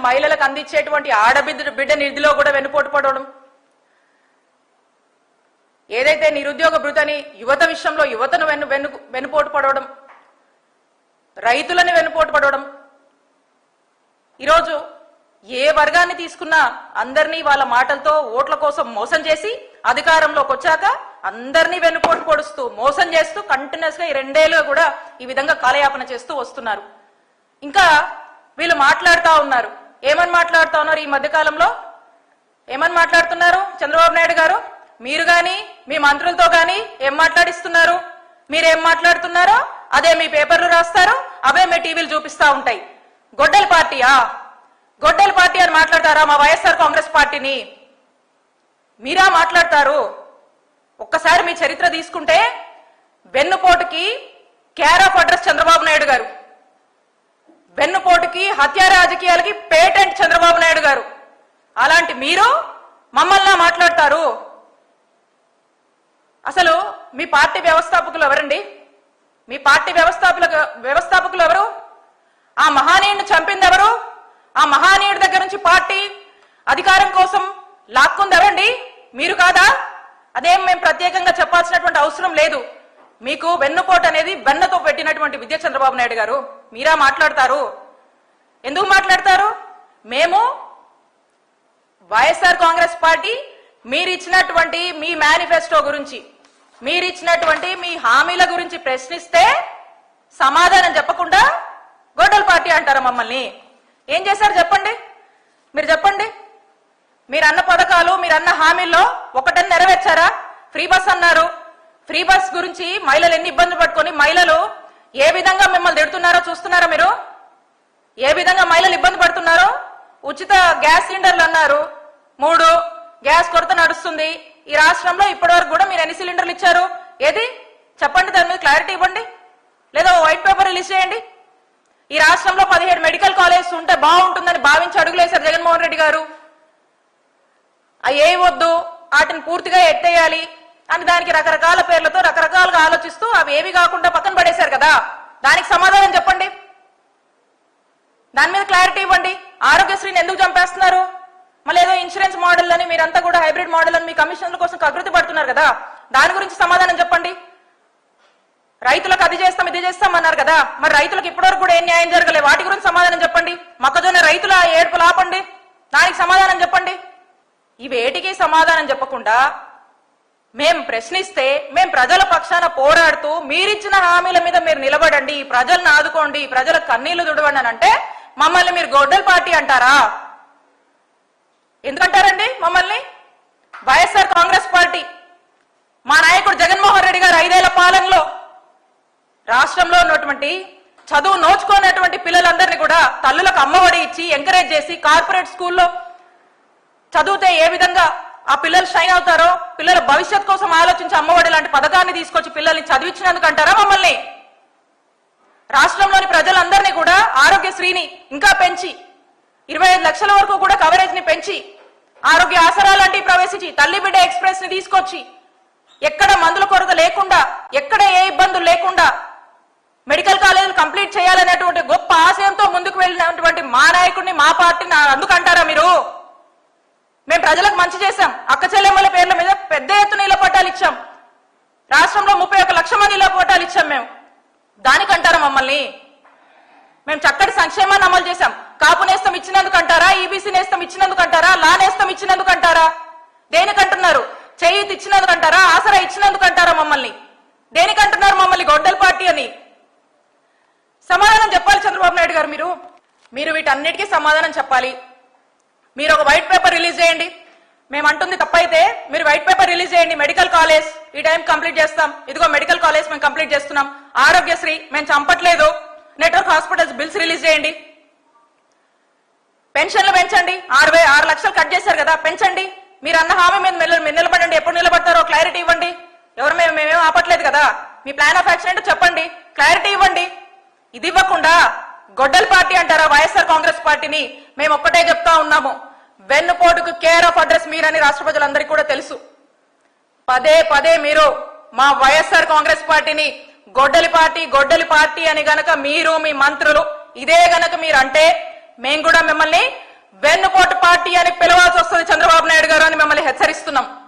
మహిళలకు అందించేటువంటి ఆడబిడ్డ నిధిలో కూడా వెన్నుపోటు పడడం, ఏదైతే నిరుద్యోగ భృతని యువత విషయంలో యువతను వెన్నుపోటు పడవడం, రైతులను వెన్నుపోటు పడవడం, ఈరోజు ఏ వర్గాన్ని తీసుకున్నా అందరినీ వాళ్ళ మాటలతో ఓట్ల కోసం మోసం చేసి అధికారంలోకి వచ్చాక అందరినీ వెన్నుపోటు పొడుస్తూ మోసం చేస్తూ కంటిన్యూస్ గా ఈ 2 ఏళ్లుగా కూడా ఈ విధంగా కాలయాపన చేస్తూ వస్తున్నారు. ఇంకా వీళ్ళు మాట్లాడుతూ ఉన్నారు. ఏమని మాట్లాడుతూ ఉన్నారు? ఈ మధ్యకాలంలో ఏమని మాట్లాడుతున్నారు? చంద్రబాబు నాయుడు గారు మీరు గాని మీ మంత్రులతో గాని ఏం మాట్లాడిస్తున్నారు? మీరేం మాట్లాడుతున్నారో అదే మీ పేపర్లు రాస్తారు, అవే మీ టీవీలు చూపిస్తా ఉంటాయి. గొడ్డలి పార్టీయా? గొడ్డలి పార్టీ అని మాట్లాడతారా మా వైఎస్ఆర్ కాంగ్రెస్ పార్టీని? మీరా మాట్లాడతారు? ఒక్కసారి మీ చరిత్ర తీసుకుంటే వెన్నుపోటుకి care of address Chandrababu Naidu గారు, వెన్నుపోటుకి హత్య రాజకీయాలకి పేటెంట్ చంద్రబాబు నాయుడు గారు. అలాంటి మీరు మమ్మల్ని మాట్లాడతారు? అసలు మీ పార్టీ వ్యవస్థాపకులు ఎవరండి? మీ పార్టీ వ్యవస్థాపకులు ఎవరు? ఆ మహానీయుడిని చంపింది ఎవరు? ఆ మహానీయుడి దగ్గర నుంచి పార్టీ అధికారం కోసం లాక్కుంది ఎవరండి? మీరు కాదా? అదేం మేము ప్రత్యేకంగా చెప్పాల్సినటువంటి అవసరం లేదు. మీకు వెన్నుపోటు అనేది వెన్నతో పెట్టినటువంటి విద్య చంద్రబాబు నాయుడు గారు. మీరా మాట్లాడతారు? ఎందుకు మాట్లాడతారు? మేము వైఎస్ఆర్ కాంగ్రెస్ పార్టీ మీరిచ్చినటువంటి మీ మేనిఫెస్టో గురించి, మీరిచ్చినటువంటి మీ హామీల గురించి ప్రశ్నిస్తే సమాధానం చెప్పకుండా గొడ్డల పార్టీ అంటారా మమ్మల్ని? ఏం చేశారు చెప్పండి, మీరు చెప్పండి. మీరన్న పథకాలు, మీరన్న హామీల్లో ఒకటని నెరవేర్చారా? ఫ్రీ బస్ అన్నారు. ఫ్రీ బస్ గురించి మహిళలు ఎన్ని ఇబ్బందులు పట్టుకొని మహిళలు ఏ విధంగా మిమ్మల్ని తిడుతున్నారో చూస్తున్నారా మీరు? ఏ విధంగా మహిళలు ఇబ్బంది పడుతున్నారో? ఉచిత గ్యాస్ సిలిండర్లు అన్నారు, 3 గ్యాస్ కొరత నడుస్తుంది ఈ రాష్ట్రంలో. ఇప్పటి వరకు కూడా మీరు ఎన్ని సిలిండర్లు ఇచ్చారు? ఏది చెప్పండి, దాని మీద క్లారిటీ ఇవ్వండి. లేదా వైట్ పేపర్ రిలీజ్ చేయండి. ఈ రాష్ట్రంలో 17 మెడికల్ కాలేజెస్ ఉంటే బాగుంటుందని భావించి అడుగులేశారు జగన్మోహన్ రెడ్డి గారు. అవి వద్దు, వాటిని పూర్తిగా ఎత్తేయాలి అని దానికి రకరకాల పేర్లతో రకరకాలుగా ఆలోచిస్తూ అవి ఏవి కాకుండా పక్కన పడేశారు కదా. దానికి సమాధానం చెప్పండి, దాని మీద క్లారిటీ ఇవ్వండి. ఆరోగ్యశ్రీని ఎందుకు చంపేస్తున్నారు? మళ్ళీ ఏదో ఇన్సూరెన్స్ మోడల్ అని మీరంతా కూడా హైబ్రిడ్ మోడల్ అని మీ కమిషన్ల కోసం కకృతి పడుతున్నారు కదా, దాని గురించి సమాధానం చెప్పండి. రైతులకు అది చేస్తాం ఇది చేస్తాం అన్నారు కదా, మరి రైతులకు ఇప్పటివరకు కూడా ఏం న్యాయం జరగలేదు, వాటి గురించి సమాధానం చెప్పండి. మొక్కజొన్న రైతుల ఏడుపులు ఆపండి, దానికి సమాధానం చెప్పండి. ఇవేటికి సమాధానం చెప్పకుండా మేం ప్రశ్నిస్తే మేం ప్రజల పక్షాన పోరాడుతూ మీరిచ్చిన హామీల మీద మీరు నిలబడండి, ప్రజలను ఆదుకోండి, ప్రజల కన్నీళ్లు తుడవండి అని అంటే మమ్మల్ని మీరు గొడ్డల పార్టీ అంటారా? ఎందుకంటారండి మమ్మల్ని? వైఎస్ఆర్ కాంగ్రెస్ పార్టీ మా నాయకుడు జగన్మోహన్ రెడ్డి గారు 5 ఏళ్ల పాలనలో రాష్ట్రంలో ఉన్నటువంటి చదువు నోచుకోనటువంటి పిల్లలందరినీ కూడా తల్లులకు అమ్మఒడి ఇచ్చి ఎంకరేజ్ చేసి కార్పొరేట్ స్కూల్లో చదివితే ఏ విధంగా ఆ పిల్లలు షైన్ అవుతారో, పిల్లల భవిష్యత్ కోసం ఆలోచించి అమ్మఒడి లాంటి పథకాన్ని తీసుకొచ్చి పిల్లల్ని చదివించినందుకు అంటారా మమ్మల్ని? రాష్ట్రంలోని ప్రజలందరినీ కూడా ఆరోగ్యశ్రీని ఇంకా పెంచి 25 లక్షల వరకు కూడా కవరేజ్ ని పెంచి ఆరోగ్య ఆసరా లాంటివి ప్రవేశించి తల్లి బిడ్డ ఎక్స్ప్రెస్ ని తీసుకొచ్చి ఎక్కడ మందుల కొరత లేకుండా, ఎక్కడ ఏ ఇబ్బందులు లేకుండా మెడికల్ కాలేజీలు కంప్లీట్ చేయాలనేటువంటి గొప్ప ఆశయంతో ముందుకు వెళ్ళినటువంటి మా నాయకుడిని, మా పార్టీని అందుకంటారా మీరు? మేము ప్రజలకు మంచి చేశాం, అక్క చెల్లెమ్మల పేర్ల మీద పెద్ద ఎత్తున ఇళ్ల పట్టాలు ఇచ్చాం, రాష్ట్రంలో 31 లక్షల మంది ఇళ్ల పట్టాలు ఇచ్చాం. మేము దానికంటారా మమ్మల్ని? మేము చక్కటి సంక్షేమాన్ని అమలు చేశాం. కాపు నేస్తం ఇచ్చినందుకు అంటారా? ఈబీసీ నేస్తం ఇచ్చినందుకు అంటారా? లా నేస్తం ఇచ్చినందుకు అంటారా? దేనికంటున్నారు? చేయూతి ఇచ్చినందుకు అంటారా? ఆసరా ఇచ్చినందుకు అంటారా మమ్మల్ని? దేనికంటున్నారు మమ్మల్ని గొడ్డల పార్టీ అని? సమాధానం చెప్పాలి చంద్రబాబు నాయుడు గారు. మీరు వీటన్నిటికీ సమాధానం చెప్పాలి. మీరు ఒక వైట్ పేపర్ రిలీజ్ చేయండి. మేము అంటుంది తప్పైతే మీరు వైట్ పేపర్ రిలీజ్ చేయండి. మెడికల్ కాలేజ్ ఈ టైం కంప్లీట్ చేస్తాం, ఇదిగో మెడికల్ కాలేజ్ మేము కంప్లీట్ చేస్తున్నాం, ఆరోగ్యశ్రీ మేము చంపట్లేదు, నెట్వర్క్ హాస్పిటల్స్ బిల్స్ రిలీజ్ చేయండి, పెన్షన్లు పెంచండి. 6 లక్షలు కట్ చేశారు కదా, పెంచండి. మీరు అన్న హామీ మీద మీరు నిలబడండి. ఎప్పుడు నిలబడతారో క్లారిటీ ఇవ్వండి. మేమేం ఆపట్లేదు కదా, మీ ప్లాన్ ఆఫ్ యాక్షన్ ఏంటో చెప్పండి, క్లారిటీ ఇవ్వండి. ఇది ఇవ్వకుండా గొడ్డల పార్టీ అంటారా వైఎస్ఆర్ కాంగ్రెస్ పార్టీని? మేము ఒక్కటే చెప్తా ఉన్నాము, వెన్నుపోటుకు కేర్ ఆఫ్ అడ్రస్ మీరని రాష్ట్ర ప్రజలందరికీ కూడా తెలుసు. పదే మీరు మా వైఎస్ఆర్ కాంగ్రెస్ పార్టీని గొడ్డలి పార్టీ అని గనక మీరు మీ మంత్రులు ఇదే గనక మీరు అంటే మేము కూడా మిమ్మల్ని వెన్నుపోటు పార్టీ అని పిలవాల్సి వస్తుంది చంద్రబాబు నాయుడు గారు అని మిమ్మల్ని హెచ్చరిస్తున్నాం.